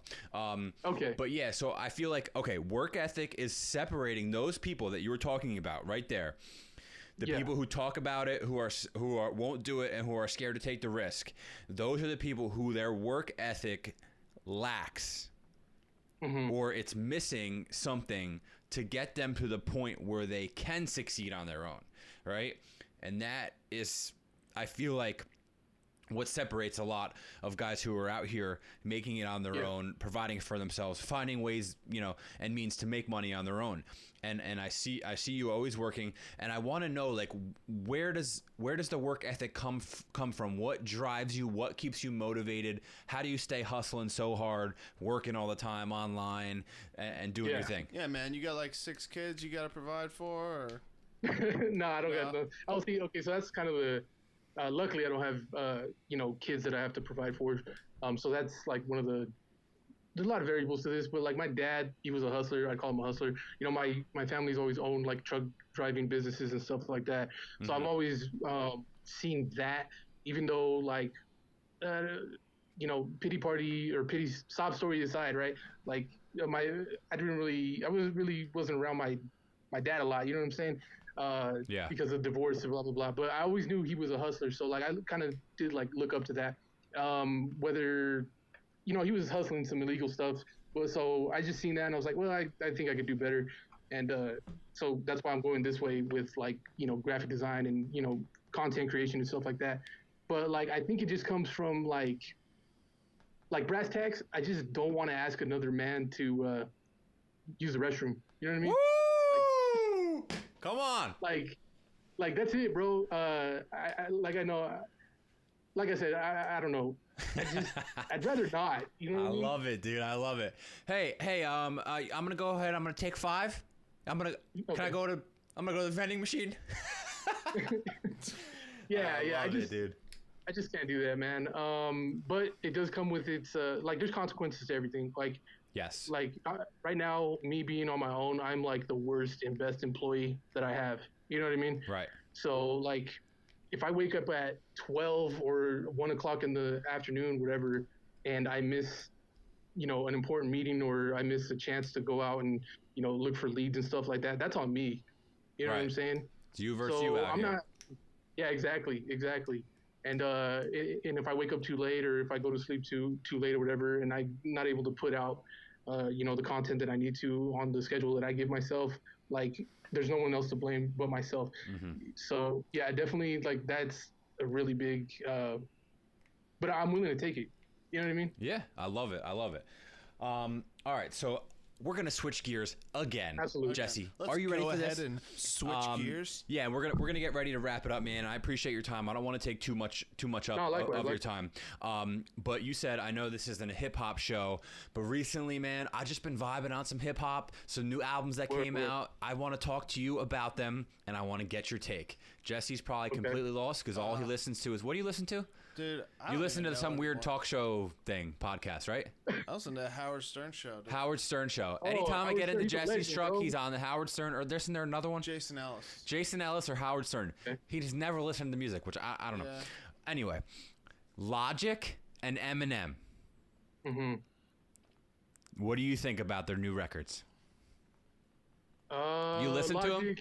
Okay. But yeah, so I feel like, okay, work ethic is separating those people that you were talking about right there. The people who talk about it, who won't do it, and who are scared to take the risk. Those are the people who their work ethic lacks. or it's missing something to get them to the point where they can succeed on their own, right? And that is, I feel like, what separates a lot of guys who are out here making it on their own, providing for themselves, finding ways, and means to make money on their own. And I see you always working, and I want to know, like, where does the work ethic come from? What drives you? What keeps you motivated? How do you stay hustling so hard, working all the time online and doing your thing? Yeah, man, you got like 6 kids you got to provide for, or? No, I don't got no. I'll see. Okay, so that's kind of the. Luckily, I don't have kids that I have to provide for. So that's like one of the. There's a lot of variables to this, but like my dad, he was a hustler. I call him a hustler. My family's always owned like truck driving businesses and stuff like that. So I'm always seen that, even though like, pity party or pity sob story aside, right? Like wasn't around my dad a lot. You know what I'm saying? Because of divorce and blah blah blah. But I always knew he was a hustler, so like I kind of did like look up to that. Whether he was hustling some illegal stuff, but so I just seen that and I was like, well, I think I could do better, and so that's why I'm going this way with like graphic design and content creation and stuff like that. But like I think it just comes from like brass tacks. I just don't want to ask another man to use the restroom. You know what I mean? Woo! Come on. Like that's it, bro. Like I said, I don't know. I'd rather not. You know what I mean? Love it, dude. I love it. Hey, I'm gonna go ahead. I'm gonna take 5. I'm gonna go to the vending machine. Yeah. Dude. I just can't do that, man. But it does come with its like there's consequences to everything. Like yes. Like right now, me being on my own, I'm like the worst and best employee that I have. You know what I mean? Right. So like, if I wake up at 12 or 1 o'clock in the afternoon, whatever, and I miss, an important meeting or I miss a chance to go out and, look for leads and stuff like that, that's on me. You know what I'm saying? It's you versus you out here. Yeah, exactly. And if I wake up too late or if I go to sleep too late or whatever, and I'm not able to put out, the content that I need to on the schedule that I give myself, like there's no one else to blame but myself. So yeah, definitely like that's a really big, but I'm willing to take it. You know what I mean? Yeah, I love it. All right, so we're gonna switch gears again. Absolutely. Jesse, Let's are you ready for this? Go ahead and switch gears. Yeah, we're gonna get ready to wrap it up, man. I appreciate your time. I don't want to take too much up of your time. But you said, I know this isn't a hip hop show, but recently, man, I just been vibing on some hip hop, some new albums that came out. I want to talk to you about them, and I want to get your take. Jesse's probably completely lost because all he listens to is, what do you listen to? Dude, you listen to some weird talk show podcast, right? I listen to the Howard Stern show. Dude. Howard Stern show. Anytime I get into Jesse's truck, he's on the Howard Stern, or isn't there another one? Jason Ellis or Howard Stern. Okay. He just never listened to music, which I don't know. Anyway, Logic and Eminem. What do you think about their new records? You listen to them?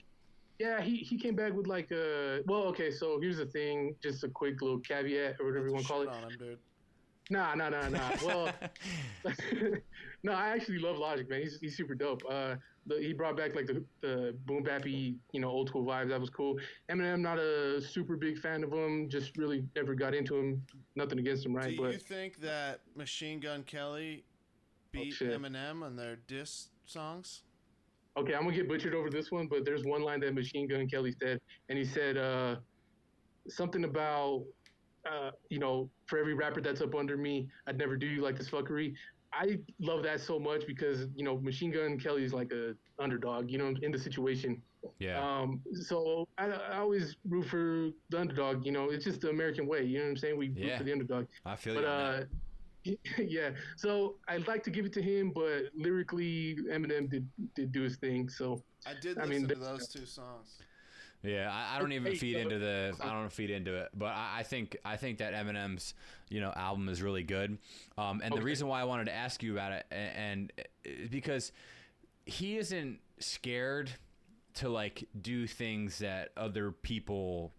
Yeah, he came back with like okay, so here's the thing, just a quick little caveat or whatever you want to call it. On him, dude. Nah. Well, no, I actually love Logic, man. He's super dope. He brought back like the boom bappy, old school vibes. That was cool. Eminem, not a super big fan of him. Just really never got into him. Nothing against him, right? Do you think that Machine Gun Kelly beat Eminem on their diss songs? Okay, I'm gonna get butchered over this one, but there's one line that Machine Gun Kelly said, and he said something about for every rapper that's up under me, I'd never do you like this fuckery. I love that so much because Machine Gun Kelly's like a underdog, in the situation. Yeah. So I always root for the underdog. It's just the American way. You know what I'm saying? We root for the underdog. I feel you. Yeah, so I'd like to give it to him, but lyrically, Eminem did do his thing. So I listen to those 2 songs. Yeah, I don't even feed into it, but I think that Eminem's album is really good. And the reason why I wanted to ask you about it, and because he isn't scared to like do things that other people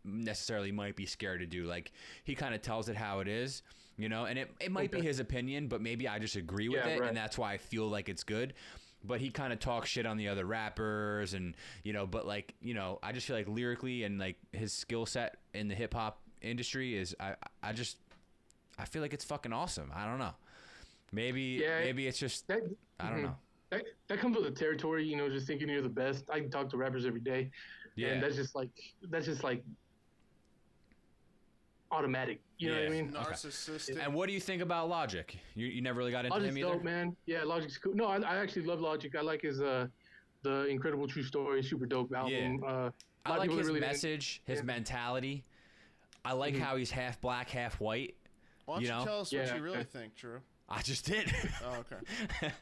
necessarily might be scared to do. Like he kind of tells it how it is. you know, and it might be his opinion, but maybe I just agree with it, and that's why I feel like it's good. But he kind of talks shit on the other rappers, and you know, but like, you know, I just feel like lyrically and like his skill set in the hip hop industry is I feel like it's fucking awesome. I don't know. Maybe it's just I don't know. That comes with the territory, you know, just thinking you're the best. I talk to rappers every day, and that's just like automatic. You know what I mean? Narcissistic. And what do you think about Logic? You never really got into Logic's him either? dope, man. Yeah, Logic's cool. No, I actually love Logic. I like his the Incredible True Story, super dope album. Yeah. I like his message, his mentality. I like how he's half black, half white. Why don't you tell us what you really think, Drew? I just did. Oh, okay.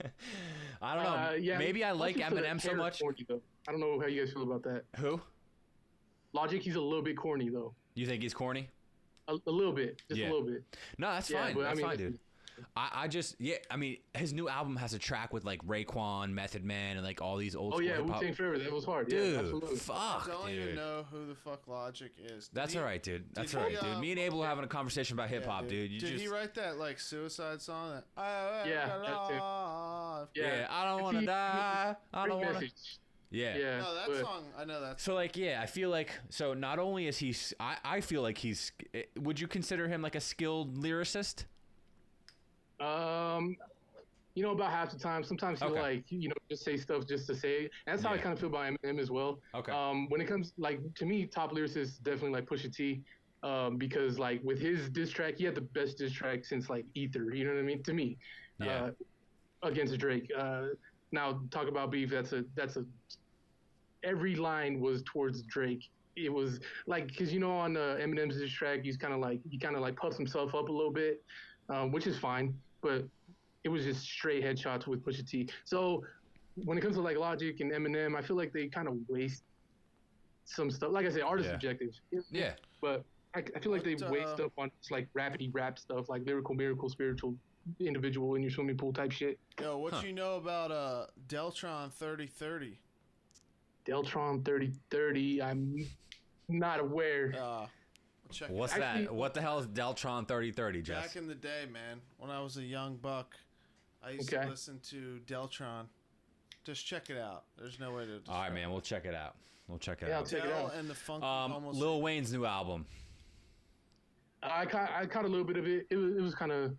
I don't know. Maybe I like Eminem so much. Corny, I don't know how you guys feel about that. Who? Logic, he's a little bit corny, though. You think he's corny? A little bit. Just a little bit. No, that's fine. That's fine, dude. I mean, his new album has a track with like Raekwon, Method Man, and like all these old school hip hop. Wu-Tang Forever. That was hard. Dude, yeah, absolutely. fuck, I don't dude. even know who the fuck Logic is. That's all right, dude. That's all right, dude. Me and Abel are having a conversation about hip hop, dude. Did he write that like suicide song? That I don't want to die. I don't want to. Yeah. No, that song, I know that. So like, I feel like, so not only is he, I feel like he's, would you consider him like a skilled lyricist? You know, about half the time. Sometimes he'll like, you know, just say stuff just to say it. And that's how I kind of feel about Eminem as well. Okay. When it comes, like, to me, top lyricist definitely like Pusha T. Because like with his diss track, he had the best diss track since like Ether. You know what I mean? To me, against Drake. Now talk about beef. That's a every line was towards Drake. It was like, because you know on Eminem's diss track, he kind of like puffs himself up a little bit, which is fine, but it was just straight headshots with Pusha T. So when it comes to like Logic and Eminem, I feel like they kind of waste some stuff. Like I said, art is subjective. Yeah. But I feel like they waste stuff on just like rapidy rap stuff, like lyrical, miracle, spiritual, individual in your swimming pool type shit. Yo, what you know about Deltron 3030? Deltron 3030, I'm not aware. What's that? What the hell is Deltron 3030, Jess? Back in the day, man, when I was a young buck, I used to listen to Deltron. Just check it out. There's no way to describe. All right, man, we'll check it out. I'll check it out. I'll check it out. And the funk Lil Wayne's new album. I caught a little bit of it. It was kind of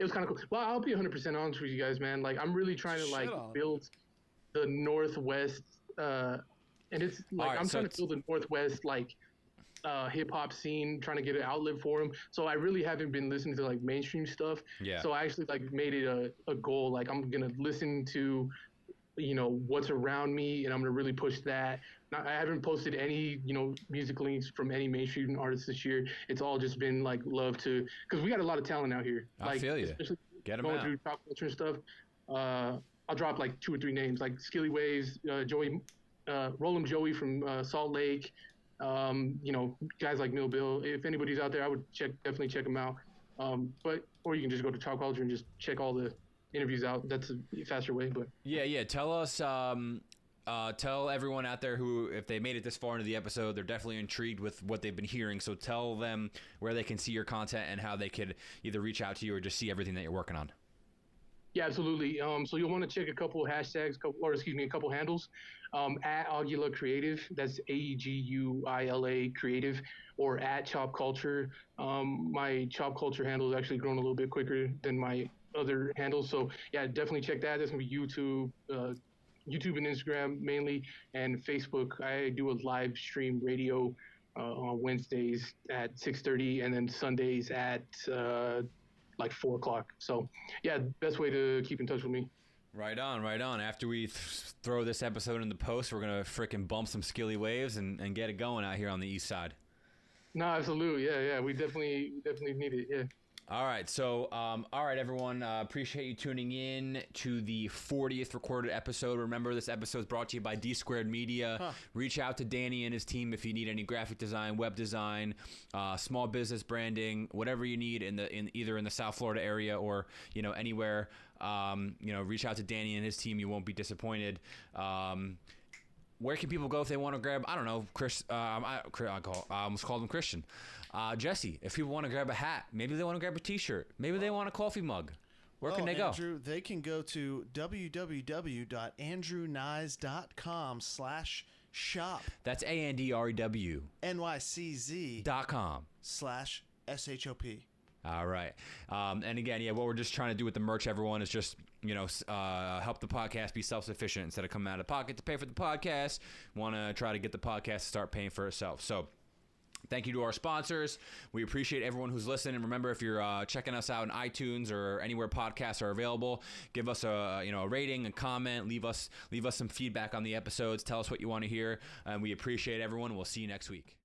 cool. Well, I'll be 100% honest with you guys, man. Like, I'm really trying to like build the Northwest, and it's like I'm trying to build the Northwest like hip hop scene, trying to get an outlet for him. So I really haven't been listening to like mainstream stuff. Yeah. So I actually like made it a goal. Like I'm gonna listen to, you know, what's around me, and I'm gonna really push that. I haven't posted any, you know, music links from any mainstream artists this year. It's all just been like love to, because we got a lot of talent out here. I feel you. Get them going out. through pop culture and stuff. I'll drop like 2 or 3 names, like Skilly Waves, Joey, Roll'em Joey from Salt Lake. You know, guys like Mill Bill. If anybody's out there, I would definitely check them out. Or you can just go to Pop Culture and just check all the interviews out. That's a faster way. But yeah. Tell us. Tell everyone out there who, if they made it this far into the episode, they're definitely intrigued with what they've been hearing. So tell them where they can see your content and how they could either reach out to you or just see everything that you're working on. Yeah, absolutely. So you'll want to check a couple hashtags, a couple handles. At Aguila Creative, that's AEGUILA Creative, or at Chop Culture. My Chop Culture handle is actually growing a little bit quicker than my other handles. So yeah, definitely check that. That's gonna be YouTube and Instagram mainly, and Facebook. I do a live stream radio on Wednesdays at 6:30, and then Sundays at like 4 o'clock. So yeah, best way to keep in touch with me. Right on. After we throw this episode in the post, we're gonna frickin' bump some Skilly Waves and get it going out here on the east side. No, absolutely. Yeah. We definitely need it. Yeah. All right. So, all right, everyone. Appreciate you tuning in to the 40th recorded episode. Remember, this episode is brought to you by D Squared Media. Reach out to Danny and his team if you need any graphic design, web design, small business branding, whatever you need in either in the South Florida area or anywhere. Reach out to Danny and his team. You won't be disappointed. where can people go if they want to grab, I don't know, Chris, I almost called him Christian. Jesse, if people want to grab a hat, maybe they want to grab a t-shirt, maybe they want a coffee mug. Where can they go? Andrew, they can go to www.andrewnysz.com/shop. That's ANDREW. NYCZ.com/SHOP. All right. And again, what we're just trying to do with the merch, everyone, is just, help the podcast be self-sufficient instead of coming out of pocket to pay for the podcast. Want to try to get the podcast to start paying for itself. So thank you to our sponsors. We appreciate everyone who's listening. And remember, if you're checking us out on iTunes or anywhere podcasts are available, give us a rating, a comment, leave us some feedback on the episodes. Tell us what you want to hear. And we appreciate everyone. We'll see you next week.